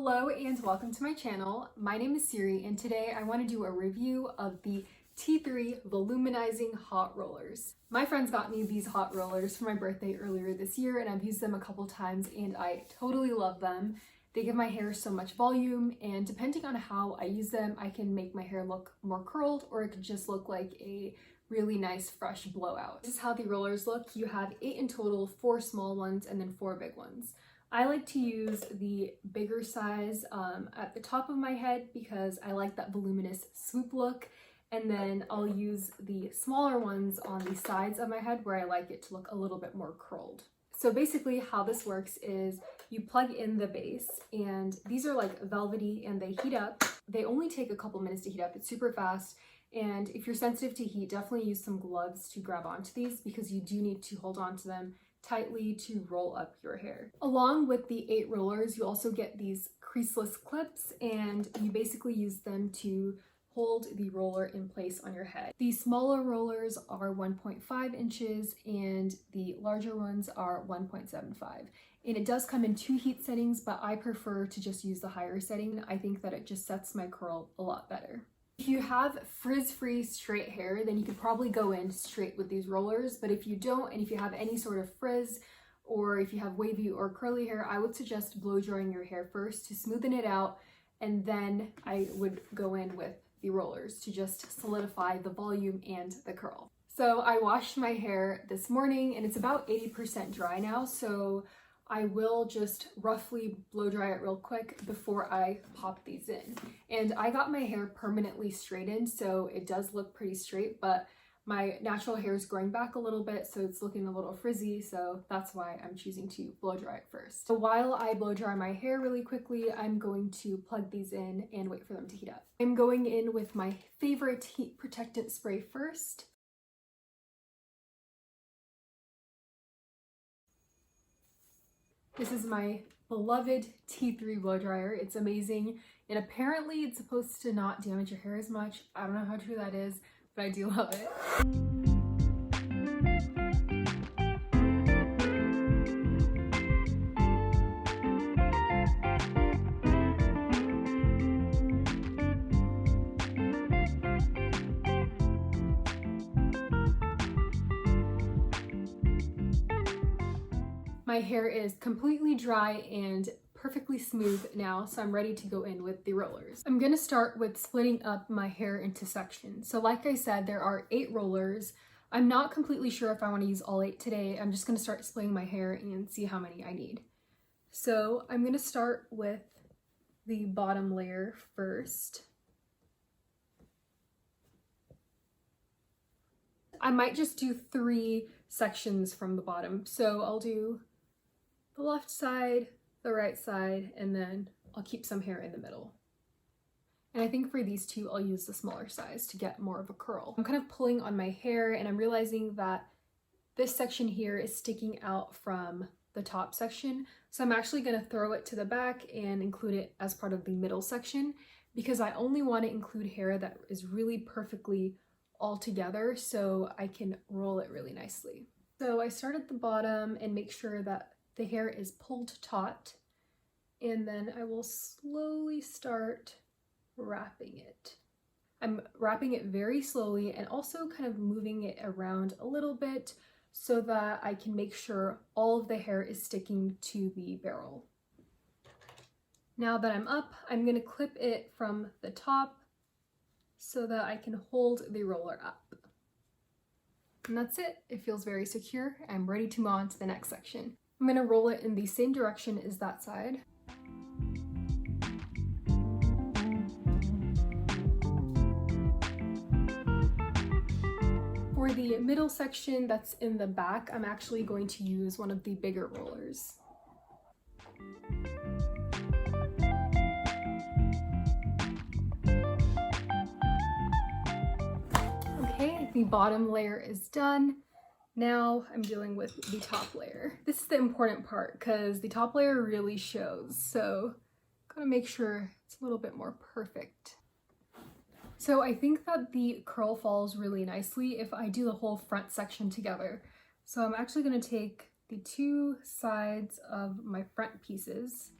Hello and welcome to my channel. My name is Siri and today I want to do a review of the T3 Volumizing Hot Rollers. My friends got me these hot rollers for my birthday earlier this year and I've used them a couple times and I totally love them. They give my hair so much volume and depending on how I use them, I can make my hair look more curled or it could just look like a really nice fresh blowout. This is how the rollers look. You have 8 in total, 4 small ones and then 4 big ones. I like to use the bigger size at the top of my head because I like that voluminous swoop look, and then I'll use the smaller ones on the sides of my head where I like it to look a little bit more curled. So basically how this works is you plug in the base, and these are like velvety and they heat up. They only take a couple minutes to heat up. It's super fast. And if you're sensitive to heat, definitely use some gloves to grab onto these because you do need to hold on to them tightly to roll up your hair. Along with the 8 rollers, you also get these creaseless clips and you basically use them to hold the roller in place on your head. The smaller rollers are 1.5 inches and the larger ones are 1.75. And it does come in 2 heat settings, but I prefer to just use the higher setting. I think that it just sets my curl a lot better. If you have frizz-free straight hair, then you could probably go in straight with these rollers, but if you don't, and if you have any sort of frizz, or if you have wavy or curly hair, I would suggest blow drying your hair first to smoothen it out, and then I would go in with the rollers to just solidify the volume and the curl. So I washed my hair this morning, and it's about 80% dry now, so I will just roughly blow dry it real quick before I pop these in. And I got my hair permanently straightened, so it does look pretty straight, but my natural hair is growing back a little bit, so it's looking a little frizzy, so that's why I'm choosing to blow dry it first. So while I blow dry my hair really quickly, I'm going to plug these in and wait for them to heat up. I'm going in with my favorite heat protectant spray first. This is my beloved T3 blow dryer. It's amazing, and apparently it's supposed to not damage your hair as much. I don't know how true that is, but I do love it. My hair is completely dry and perfectly smooth now, so I'm ready to go in with the rollers. I'm gonna start with splitting up my hair into sections. So like I said, there are 8 rollers. I'm not completely sure if I want to use all 8 today. I'm just gonna start splitting my hair and see how many I need. So I'm gonna start with the bottom layer first. I might just do 3 sections from the bottom. So I'll do the left side, the right side, and then I'll keep some hair in the middle. And I think for these 2, I'll use the smaller size to get more of a curl. I'm kind of pulling on my hair and I'm realizing that this section here is sticking out from the top section. So I'm actually gonna throw it to the back and include it as part of the middle section because I only want to include hair that is really perfectly all together so I can roll it really nicely. So I start at the bottom and make sure that the hair is pulled taut, and then I will slowly start wrapping it. I'm wrapping it very slowly and also kind of moving it around a little bit so that I can make sure all of the hair is sticking to the barrel. Now that I'm up, I'm going to clip it from the top so that I can hold the roller up. And that's it. It feels very secure. I'm ready to move on to the next section. I'm going to roll it in the same direction as that side. For the middle section that's in the back, I'm actually going to use one of the bigger rollers. Okay, the bottom layer is done. Now I'm dealing with the top layer. This is the important part because the top layer really shows, so gotta make sure it's a little bit more perfect. So I think that the curl falls really nicely if I do the whole front section together. So I'm actually gonna take the 2 sides of my front pieces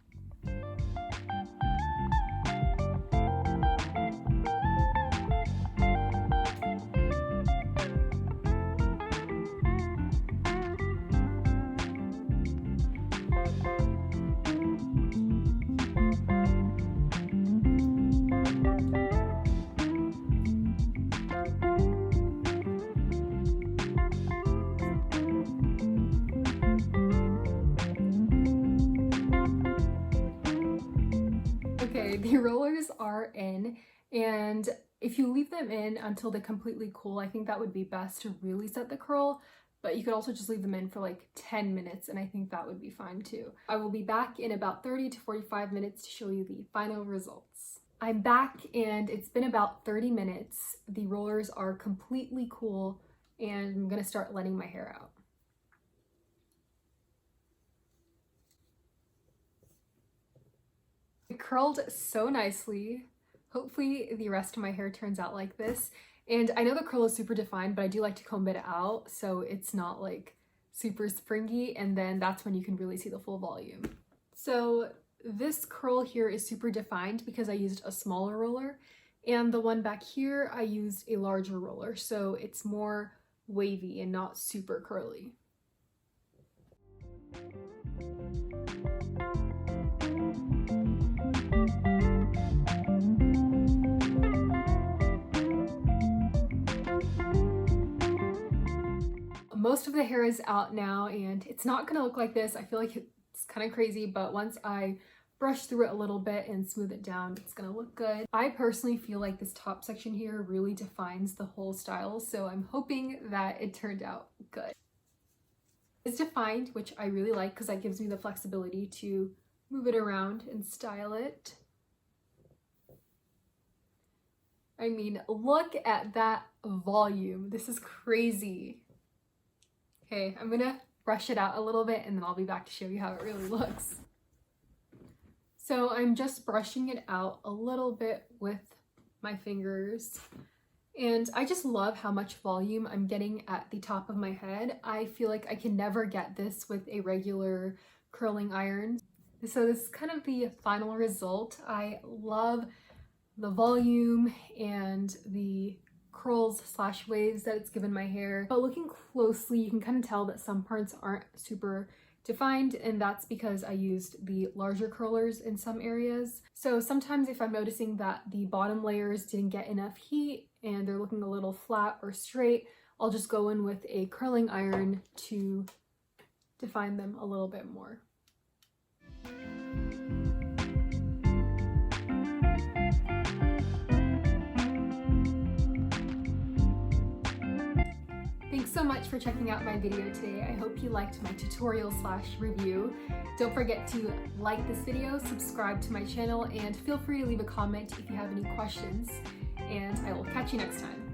the rollers are in, and if you leave them in until they completely cool, I think that would be best to really set the curl, but you could also just leave them in for like 10 minutes and I think that would be fine too. I will be back in about 30 to 45 minutes to show you the final results. I'm back and it's been about 30 minutes. The rollers are completely cool and I'm gonna start letting my hair out. It curled so nicely. Hopefully the rest of my hair turns out like this. And I know the curl is super defined, but I do like to comb it out so it's not like super springy, and then that's when you can really see the full volume. So this curl here is super defined because I used a smaller roller, and the one back here I used a larger roller, so it's more wavy and not super curly. Most of the hair is out now and it's not gonna look like this. I feel like it's kind of crazy, but once I brush through it a little bit and smooth it down, it's gonna look good. I personally feel like this top section here really defines the whole style, so I'm hoping that it turned out good. It's defined, which I really like because that gives me the flexibility to move it around and style it. I mean, look at that volume. This is crazy. Okay, I'm gonna brush it out a little bit and then I'll be back to show you how it really looks. So I'm just brushing it out a little bit with my fingers. And I just love how much volume I'm getting at the top of my head. I feel like I can never get this with a regular curling iron. So this is kind of the final result. I love the volume and the curls slash waves that it's given my hair, but looking closely you can kind of tell that some parts aren't super defined, and that's because I used the larger curlers in some areas. So sometimes if I'm noticing that the bottom layers didn't get enough heat and they're looking a little flat or straight, I'll just go in with a curling iron to define them a little bit more. Thanks so much for checking out my video today. I hope you liked my tutorial slash review. Don't forget to like this video, subscribe to my channel, and feel free to leave a comment if you have any questions. And I will catch you next time.